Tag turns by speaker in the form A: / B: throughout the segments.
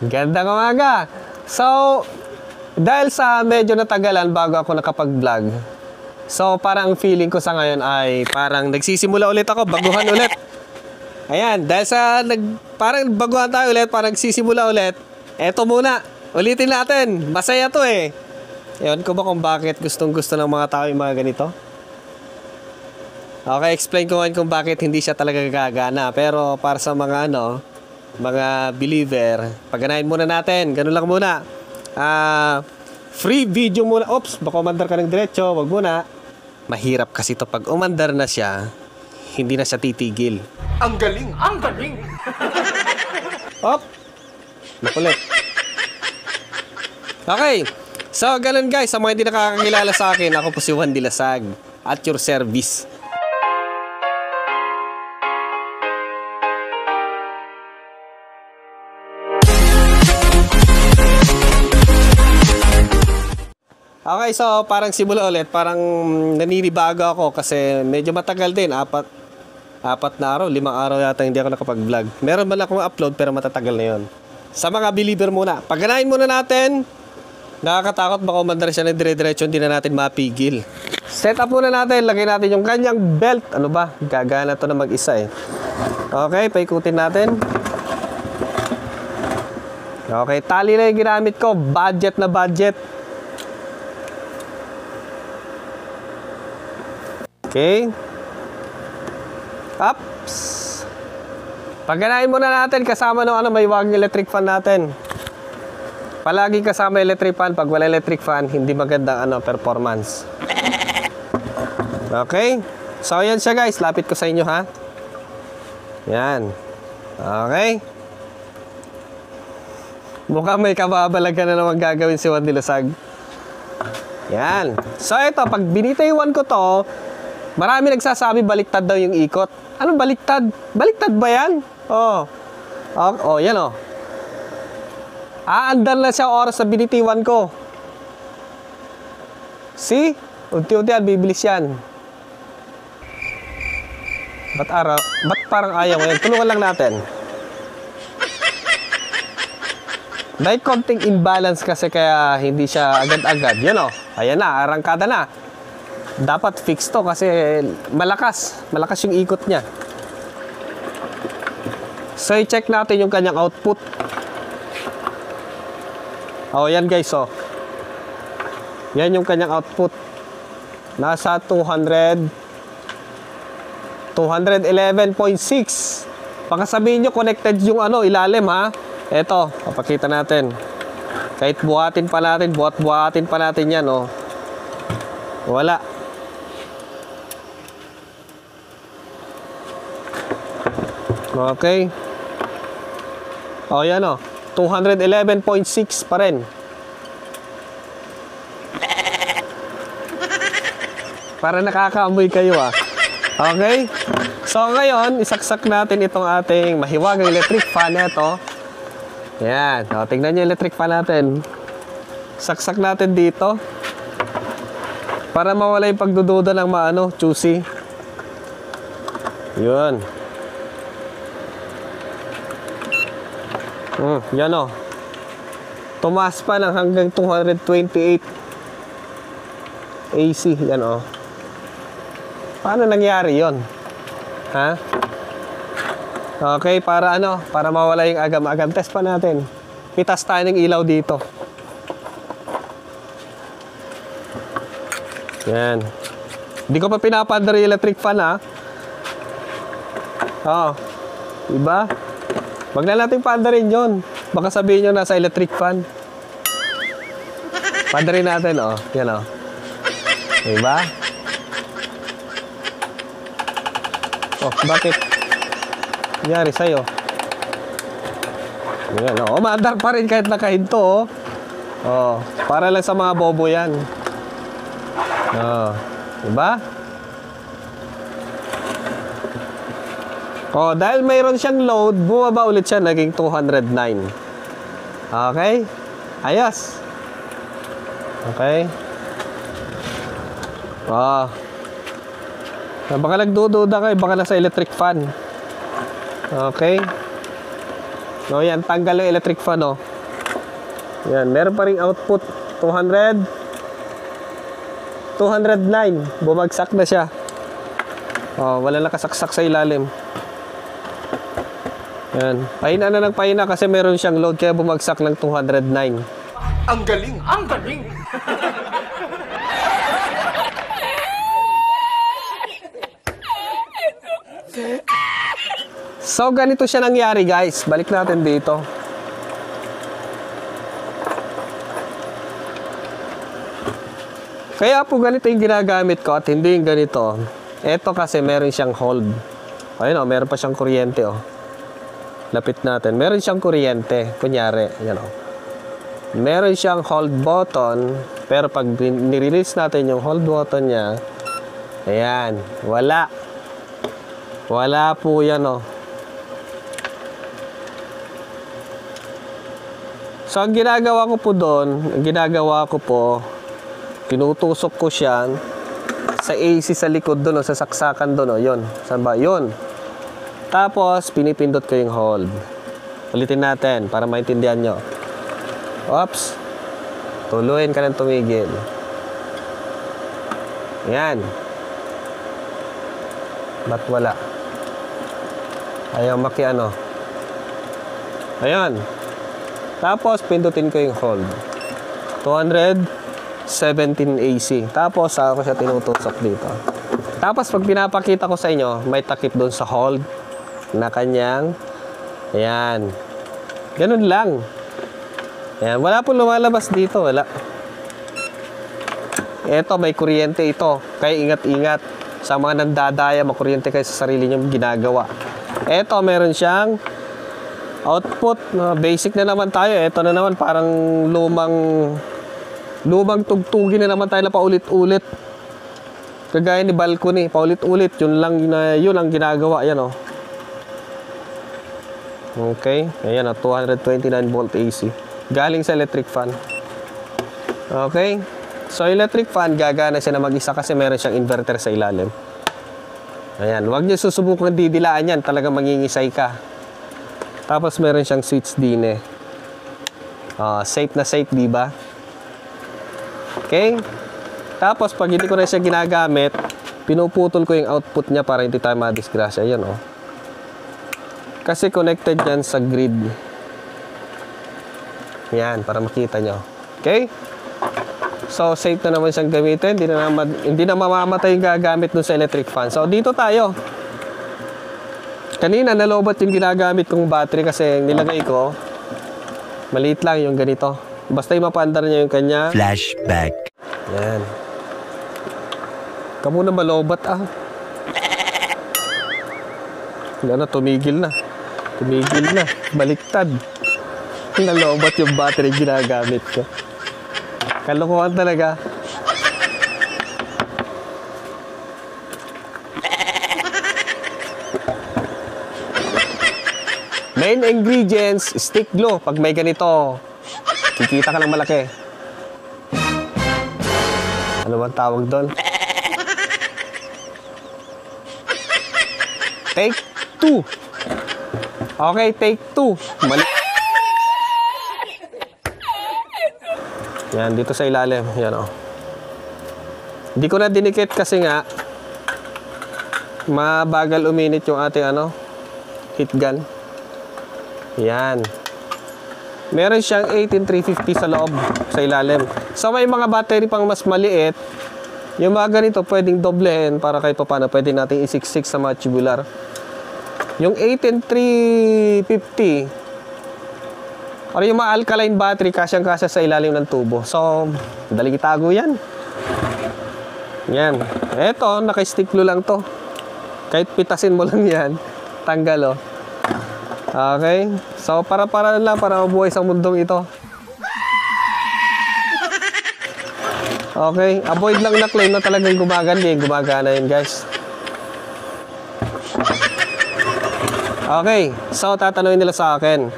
A: Gandang umaga. So, dahil sa medyo natagalan bago ako nakapag-vlog, so parang feeling ko sa ngayon ay parang nagsisimula ulit ako, baguhan ulit. Ayan, dahil sa parang baguhan tayo ulit, parang nagsisimula ulit. Eto muna, ulitin natin. Masaya to eh. Ewan ko ba kung bakit gustong-gusto ng mga tao yung mga ganito? Okay, explain ko kung bakit hindi siya talaga gagana. Pero para sa mga mga believer, pagganahin muna natin. Ganun lang muna. Free video muna. Oops, baka umandar ka ng diretso. Wag muna. Mahirap kasi to pag umandar na siya, hindi na siya titigil.
B: Ang galing! Ang galing!
A: Op! Nakulit. Okay. So, ganun guys. Sa mga hindi nakakakilala sa akin, ako po si Juan Dilasag. At your service. Okay, so parang simula ulit, parang naninibago ako kasi medyo matagal din, apat na araw, 5 araw yata hindi ako nakapag-vlog. Meron man akong upload pero matatagal na yun. Sa mga believer muna, pagganahin muna natin. Nakakatakot baka umandar siya ng dire-diretso, hindi na natin mapigil. Set up muna natin, lagay natin yung kanyang belt. Ano ba? Gagana to na mag-isa eh. Okay, paikutin natin. Okay, tali na yung ginamit ko, budget na budget. Okay. Ups. Pagganahin muna natin kasama ng may wag electric fan natin. Palagi kasama electric fan. Pag wala electric fan, hindi magandang performance. Okay. So, yan siya guys. Lapit ko sa inyo ha. Yan. Okay. Mukhang may kababalagan na naman gagawin si Juan Dilasag. Yan. So, ito. Pag binitayuan ko to, marami nagsasabi baliktad daw yung ikot. Anong baliktad? Baliktad ba yan? Oh. Oh, yan oh. Aandar na siya oras sa binitiwan ko. See? Unti-unti yan, bibilis yan. Ba't parang ayaw yan? Tulungan lang natin. May konting imbalance kasi kaya hindi siya agad-agad. Yan oh. Ayan na, arangkada na. Dapat fix to kasi malakas yung ikot niya. So i-check natin yung kanyang output. Oh, yan guys oh. Yan yung kanyang output. Nasa 211.6. Baka sabihin nyo connected yung ilalim ha. Eto, papakita natin. Kahit buhatin pa natin yan oh. Wala. Okay. Oh, yan oh. 211.6 pa rin. Para nakakaamoy kayo ah. Okay? So ngayon, isaksak natin itong ating mahiwagang electric fan ito. Yan. O, tingnan nyo yung electric fan natin. Saksak natin dito. Para mawala yung pagdududa ng choosy. Yun. Yan o. Tumaas pa ng hanggang 228 AC. Yan o. Paano nangyari yon? Ha? Okay, para para mawala yung agam-agam. Test pa natin. Pitas tayo ng ilaw dito. Yan. Hindi ko pa pinapandar yung electric fan ha. Oo. Diba? Wag na natin pandarin yun. Baka sabihin nyo nasa electric fan. Pandarin natin oh. Yan oh. Diba? Oh, bakit? Nangyari sa'yo. Yan oh. Umaandar pa rin kahit nakahinto oh. Oh. Para lang sa mga bobo yan. Oh. Diba? Oh, dahil mayroon siyang load, bumaba ulit siya, naging 209. Okay? Ayos. Okay? Oh. Baka nagdududa kayo, baka nasa electric fan. Okay? So, yan, tanggal yung electric fan, oh. Yan, meron pa ring output. 200. 209. Bumagsak na siya. Oh, wala nakasaksak sa ilalim. Yan. Pahina na ng pahina kasi meron siyang load kaya bumagsak ng 209.
B: Ang galing! Ang galing!
A: So, ganito siya nangyari, guys. Balik natin dito. Kaya po ganito yung ginagamit ko at hindi yung ganito. Ito kasi meron siyang hold. Ayun o, meron pa siyang kuryente o. Lapit natin. Meron siyang kuryente. Kunyari, yan o. Meron siyang hold button. Pero pag nirelease natin yung hold button niya, ayan, wala. Wala po yan o. So, ang ginagawa ko po doon, tinutusok ko siya sa AC sa likod doon, sa saksakan doon, yun. Saan ba? Yun. Tapos, pinipindot ko yung hold. Ulitin natin para maintindihan nyo. Oops. Tuluin ka ng tumigil. Yan. Ba't wala? Ayaw makiano. Ayan. Tapos, pindutin ko yung hold. 217 AC. Tapos, ako siya tinutusok dito. Tapos, pag pinapakita ko sa inyo, may takip doon sa hold na kanyang, ayan. Ganun lang. Ayan. Wala po lumalabas dito. Wala. Ito, may kuryente ito. Kaya ingat-ingat. Sa mga nandadaya, makuryente kayo sa sarili nyo ginagawa. Ito, meron siyang output. Basic na naman tayo. Ito na naman parang lumang tugtugin na naman tayo na paulit-ulit. Kagaya ni balcony, paulit-ulit. Yun ang ginagawa. Ayan o. Okay. Ayan o, 229 volt AC. Galing sa electric fan. Okay. So, electric fan, gagana siya na mag-isa kasi meron siyang inverter sa ilalim. Ayan. Huwag niyo susubukan didilaan yan. Talagang mangingisay ka. Tapos meron siyang switch din eh. Safe na safe, di ba? Okay? Tapos pag hindi ko na siya ginagamit, pinuputol ko yung output niya para hindi tayo madisgrasya. Ayan oh. Kasi connected yan sa grid. Yan, para makita nyo. Okay? So, safe na naman siyang gamitin. Hindi na mamamatay yung gagamit dun sa electric fan. So, dito tayo. Kanina, nalobat yung ginagamit kong battery kasi nilagay ko. Maliit lang yung ganito. Basta yung mapandar niya yung kanya.
C: Flashback.
A: Yan. Kamu na malobat ah. Wala na, tumigil na. Tumigil na. Baliktad. Nalobat yung battery ginagamit ko. Kalokohan talaga. Main ingredients, stick glue. Pag may ganito, kikita ka ng malaki. Ano bang tawag doon? Take 2. Okay, take 2. Mali. Yan, dito sa ilalim. Yan o. Hindi ko na dinikit kasi nga mabagal uminit yung ating heat gun. Yan. Meron siyang 18350 sa loob, sa ilalim. So may mga battery pang mas maliit. Yung mga ganito pwedeng doblehin para kahit paano pwede natin isiksik sa mga tubular. Yung 18350 or yung mga alkaline battery, kasyang-kasya sa ilalim ng tubo. So, daling itago yan. Yan. Eto, naka-stick glue lang to. Kahit pitasin mo lang yan, tanggal oh. Okay? So, para lang, para mabuhay sa mundong ito. Okay? Avoid lang na claim na talagang gumagana. Hindi, gumagana yun, guys. Okay. So, tatanungin nila sa akin,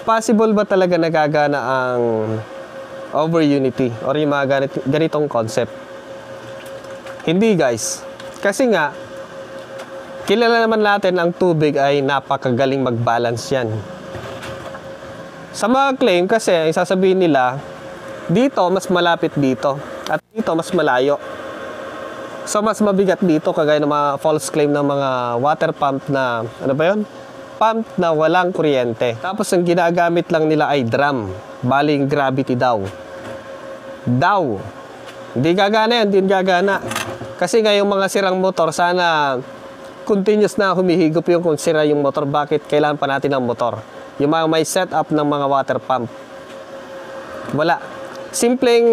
A: possible ba talaga nagagana ang over unity or yung mga ganitong concept? Hindi, guys. Kasi nga, kilala naman natin ang tubig ay napakagaling mag-balance yan. Sa mga claim kasi, ang sasabihin nila, dito mas malapit dito at dito mas malayo. So mas mabigat dito kagaya ng mga false claim ng mga water pump na, ano ba yun? Pump na walang kuryente. Tapos ang ginagamit lang nila ay drum. Baling gravity daw. Hindi gagana yan, hindi gagana. Kasi nga yung mga sirang motor, sana continuous na humihigop yung kung sira yung motor. Bakit kailangan pa natin ng motor? Yung mga may setup ng mga water pump. Wala. Simpleng,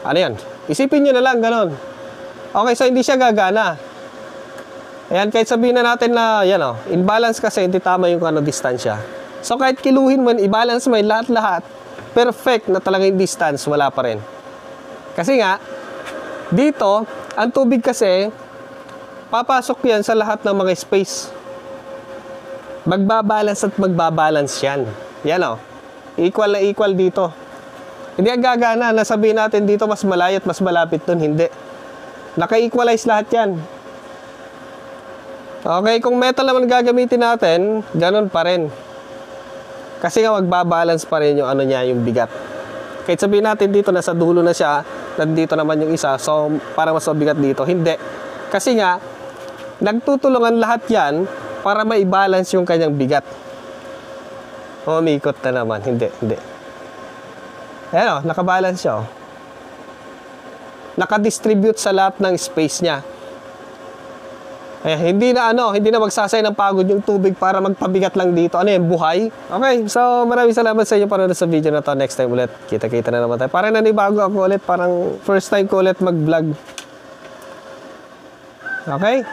A: ano yan? Isipin nyo na lang, ganon. Okay, so hindi siya gagana. Ayan, kahit sabihin na natin na, yan o, imbalance kasi, hindi tama yung distansya. So kahit kiluhin mo, i-balance mo yung lahat-lahat, perfect na talaga yung distance, wala pa rin. Kasi nga, dito, ang tubig kasi, papasok yan sa lahat ng mga space. Magbabalance at magbabalance yan. Yan o. Equal na equal dito. Hindi ang gagana na sabihin natin dito mas malayo at mas malapit dun. Hindi. Naka-equalize lahat yan. Okay, kung metal naman gagamitin natin, ganun pa rin. Kasi nga magbabalance pa rin yung ano niya, yung bigat. Kahit sabihin natin dito nasa dulo na siya, nandito naman yung isa, so para mas mabigat dito. Hindi. Kasi nga, nagtutulungan lahat yan para ma-balance yung kanyang bigat. Umikot na naman. Hindi. Ayan o, nakabalance siya o. Nakadistribute sa lahat ng space niya. Ayan, hindi na magsasay ng pagod yung tubig para magpabigat lang dito. Ano yan, buhay? Okay, so maraming salamat sa inyo panonood sa video na to. Next time ulit, kita-kita na naman tayo. Parang nanibago ako ulit, parang first time ko ulit mag-vlog. Okay?